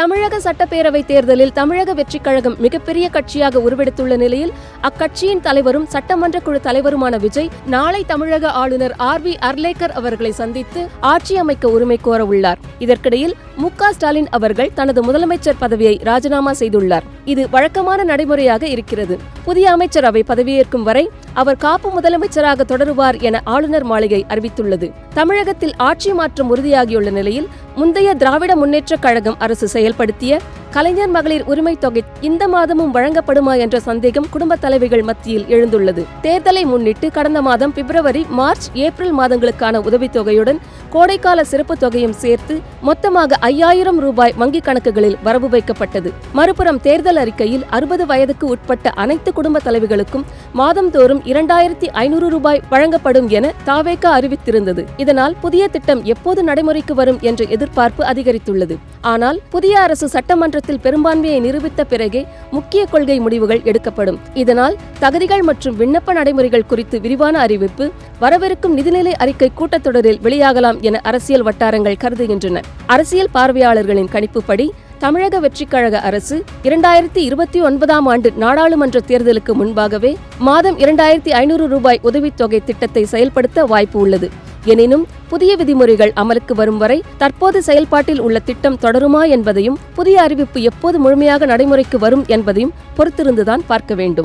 தமிழக சட்டப்பேரவை தேர்தலில் தமிழக வெற்றிக் கழகம் மிகப்பெரிய கட்சியாக உருவெடுத்துள்ள நிலையில் அக்கட்சியின் தலைவரும் சட்டமன்ற குழு தலைவருமான விஜய் நாளை தமிழக ஆளுநர் RV அர்லேக்கர் அவர்களை சந்தித்து ஆட்சி அமைக்க உரிமை கோர உள்ளார். இதற்கிடையில் மு.க. ஸ்டாலின் அவர்கள் தனது முதலமைச்சர் பதவியை ராஜினாமா செய்துள்ளார். இது வழக்கமான நடைமுறையாக இருக்கிறது. புதிய அமைச்சரவை பதவியேற்கும் வரை அவர் காப்பு முதலமைச்சராக தொடருவார் என ஆளுநர் மாளிகை அறிவித்துள்ளது. தமிழகத்தில் ஆட்சி மாற்றம் உறுதியாகியுள்ள நிலையில் முந்தைய திராவிட முன்னேற்றக் கழகம் அரசு செயல்படுத்திய கலைஞர் மகளிர் உரிமை தொகை இந்த மாதமும் வழங்கப்படுமா என்ற சந்தேகம் குடும்ப தலைவிகள் மத்தியில் எழுந்துள்ளது. தேர்தலை முன்னிட்டு கடந்த மாதம் பிப்ரவரி, மார்ச், ஏப்ரல் மாதங்களுக்கான உதவித்தொகையுடன் கோடைக்கால சிறப்பு தொகையும் சேர்த்து மொத்தமாக 5000 ரூபாய் வங்கிக் கணக்குகளில் வரவு வைக்கப்பட்டது. மறுபுறம் தேர்தல் அறிக்கையில் 60 வயதுக்கு உட்பட்ட அனைத்து குடும்ப தலைவிகளுக்கும் மாதந்தோறும் 2500 ரூபாய் வழங்கப்படும் என தாவேக அறிவித்திருந்தது. இதனால் புதிய திட்டம் எப்போது நடைமுறைக்கு வரும் என்ற எதிர்பார்ப்பு அதிகரித்துள்ளது. ஆனால் புதிய அரசு சட்டமன்றத்தில் பெரும்பான்மையை நிரூபித்த பிறகே முக்கிய கொள்கை முடிவுகள் எடுக்கப்படும். இதனால் தகுதிகள் மற்றும் விண்ணப்ப நடைமுறைகள் குறித்து விரிவான அறிவிப்பு வரவிருக்கும் நிதிநிலை அறிக்கை கூட்டத்தொடரில் வெளியாகலாம் என அரசியல் வட்டாரங்கள் கருதுகின்றன. அரசியல் பார்வையாளர்களின் கணிப்புப்படி தமிழக வெற்றிக் கழக அரசு 2029ஆம் ஆண்டு நாடாளுமன்ற தேர்தலுக்கு முன்பாகவே மாதம் 2500 ரூபாய் உதவித்தொகை திட்டத்தை செயல்படுத்த வாய்ப்பு உள்ளது. எனினும் புதிய விதிமுறைகள் அமலுக்கு வரும் வரை தற்போது செயல்பாட்டில் உள்ள திட்டம் தொடருமா என்பதையும் புதிய அறிவிப்பு எப்போது முழுமையாக நடைமுறைக்கு வரும் என்பதையும் பொறுத்திருந்துதான் பார்க்க வேண்டும்.